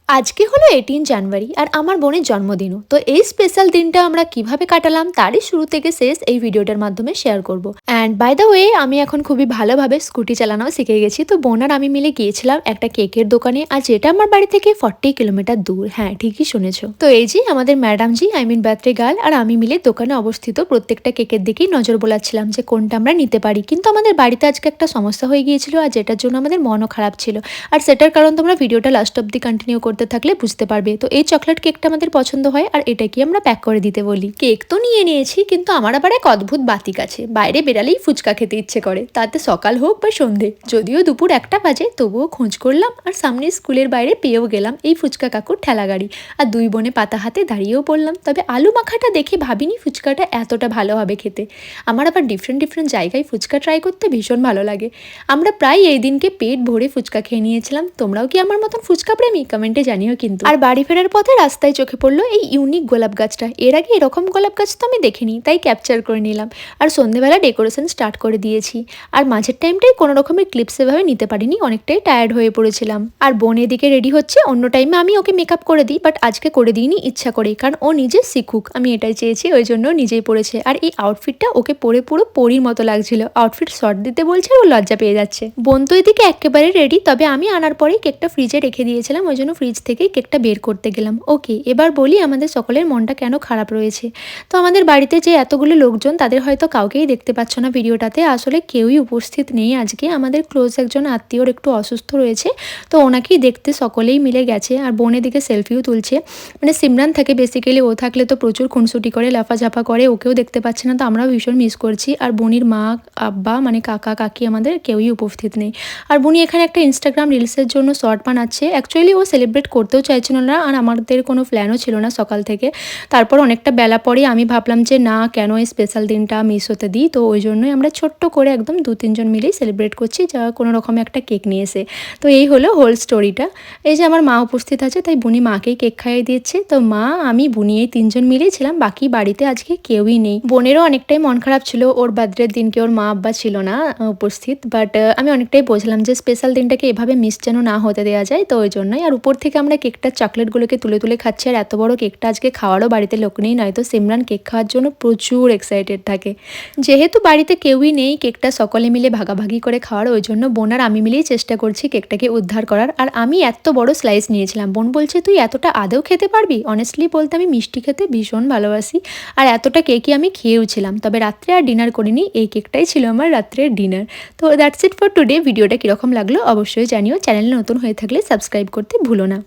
আজকে হলো 18 জানুয়ারি আর আমার বোনের জন্মদিনও। তো এই স্পেশাল দিনটা আমরা কিভাবে কাটালাম তারই শুরু থেকে শেষ এই ভিডিওটার মাধ্যমে শেয়ার করব। অ্যান্ড বাই দ্য ওয়ে আমি এখন খুবই ভালোভাবে স্কুটি চালানোও শিখে গেছি। তো বোন আর আমি মিলে গিয়েছিলাম একটা কেকের দোকানে, আর যেটা আমার বাড়ি থেকে 40 কিলোমিটার দূর। হ্যাঁ, ঠিকই শুনেছো। তো এই যে আমাদের madam ji, I mean birthday girl, আর আমি মিলে দোকানে অবস্থিত প্রত্যেকটা কেকের দিকেই নজর বোলাচ্ছিলাম যে কোনটা আমরা নিতে পারি। কিন্তু আমাদের বাড়িতে আজকে একটা সমস্যা হয়ে গিয়েছিল, আর যেটার জন্য আমাদের মনও খারাপ ছিল। আর সেটার কারণ তোমরা ভিডিওটা লাস্ট অব্দি কন্টিনিউ করতে থাকলে বুঝতে পারবে। তো এই চকলেট কেকটা আমাদের পছন্দ হয়, আর এটা কি আমরা প্যাক করে দিতে বলি। কেক তো নিয়ে নিয়েছি, কিন্তু আমার আবার এক অদ্ভুত বাতিক আছে, বাইরে বেরালেই ফুচকা খেতে ইচ্ছে করে, তাতে সকাল হোক বা সন্ধে। যদিও দুপুর 1টা বাজে, তবুও খোঁজ করলাম, আর সামনে স্কুলের বাইরে পেয়েও গেলাম এই ফুচকা কাকুর ঠেলা গাড়ি। আর দুই বোনে পাতা হাতে দাঁড়িয়েও পড়লাম। তবে আলু মাখাটা দেখে ভাবিনি ফুচকাটা এতটা ভালো হবে খেতে। আমার আবার ডিফারেন্ট ডিফারেন্ট জায়গায় ফুচকা ট্রাই করতে ভীষণ ভালো লাগে। আমরা প্রায় এই দিনকে পেট ভরে ফুচকা খেয়ে নিয়েছিলাম। তোমরাও কি আমার মতন ফুচকা প্রেমী? কমেন্টে জানিও কিন্তু। আর বাড়ি ফেরার পথে রাস্তায় চোখে পড়লো এই ইউনিক গোলাপ গাছটা। এর আগে এরকম গোলাপ গাছ তো আমি দেখিনি, তাই ক্যাপচার করে নিলাম। আর সন্ধ্যেবেলা ডেকোরেশন স্টার্ট করে দিয়েছি। আর মাঝের টাইমটাই কোনো রকমের ক্লিপস এভাবে নিতে পারিনি, অনেকটাই টায়ার্ড হয়ে পড়েছিলাম। আর বোন এদিকে রেডি হচ্ছে। অন্য টাইমে আমি ওকে মেকআপ করে দিই, বাট আজকে করে দিইনি ইচ্ছা করে, কারণ ও নিজে শিখুক, আমি এটাই চেয়েছি, ওই জন্য নিজেই পড়েছে। আর এই আউটফিটটা ওকে পরে পুরো পরীর মতো লাগছিল। আউটফিট শর্ট দিতে বলছে, ও লজ্জা পেয়ে যাচ্ছে। বোন তো এদিকে একেবারে রেডি, তবে আমি আনার পরেই কেকটা ফ্রিজে রেখে দিয়েছিলাম, ওই জন্য ফ্রিজ থেকেই কেকটা বের করতে গেলাম। ওকে, এবার বলি আমাদের সকলের মনটা কেন খারাপ রয়েছে। তো আমাদের বাড়িতে যে এতগুলো লোকজন, তাদের হয়তো কাউকেই দেখতে পাচ্ছ না ভিডিওটাতে, আসলে কেউই উপস্থিত নেই আজকে। আমাদের ক্লোজ একজন আত্মীয়র একটু অসুস্থ রয়েছে, তো ওনাকেই দেখতে সকলেই মিলে গেছে। আর বোনের দিকে সেলফিও তুলছে। মানে সিমরান থাকে বেসিক্যালি, ও থাকলে তো প্রচুর খুনসুটি করে, লাফাঝাফা করে, ওকেও দেখতে পাচ্ছে না, তো আমরাও ভীষণ মিস করছি। আর বোনির মা, আব্বা মানে কাকা কাকি আমাদের কেউই উপস্থিত নেই। আর বোনি এখানে একটা ইনস্টাগ্রাম রিলসের জন্য শর্ট বানাচ্ছে। অ্যাকচুয়ালি ও সেলিব্রেট করতেও চাইছিল না, আর আমাদের কোনো প্ল্যানও ছিল না সকাল থেকে। তারপর অনেকটা বেলা পরে আমি ভাবলাম যে না, কেন এই স্পেশাল দিনটা মিস হতে দিই। তো ওই জন্যই আমরা ছোট্ট করে একদম 2-3 জন মিলেই সেলিব্রেট করছি, যা কোনো রকমে একটা কেক নিয়ে এসে। তো এই হলো হোল স্টোরিটা। এই যে আমার মা উপস্থিত আছে, তাই বুনি মাকেই কেক খাইয়ে দিচ্ছে। তো মা, আমি, বুনি এই 3জন মিলেই ছিলাম, বাকি বাড়িতে আজকে কেউই নেই। বোনেরও অনেকটাই মন খারাপ ছিল, ওর বার্থডের দিনকে ওর মা আব্বা ছিল না উপস্থিত। বাট আমি অনেকটাই বলছিলাম যে স্পেশাল দিনটাকে এভাবে মিস যেন না হতে দেওয়া যায়, তো ওই জন্যই। আর উপর থেকে আমরা কেকটার চকলেটগুলোকে তুলে তুলে খাচ্ছি। আর এত বড় কেকটা আজকে খাওয়ারও বাড়িতে লোক নেই, নয়তো সিমরান কেক খাওয়ার জন্য প্রচুর এক্সাইটেড থাকে। যেহেতু বাড়িতে কেউই নেই, কেকটা সকলে মিলে ভাগাভাগি করে খাওয়ার, ওই জন্য বোন আর আমি মিলেই চেষ্টা করছি কেকটাকে উদ্ধার করার। আর আমি এত বড় স্লাইস নিয়েছিলাম, বোন বলছে তুই এতটা আদেও খেতে পারবি? অনেস্টলি বলতে আমি মিষ্টি খেতে ভীষণ ভালোবাসি, আর এতটা কেকই আমি খেয়েওছিলাম। তবে রাত্রে আর ডিনার করিনি, এই কেকটাই ছিল আমার রাত্রের ডিনার। তো দ্যাটস ইট ফর টুডে। ভিডিওটা কীরকম লাগলো অবশ্যই জানিও। চ্যানেলে নতুন হয়ে থাকলে সাবস্ক্রাইব করতে ভুলো না।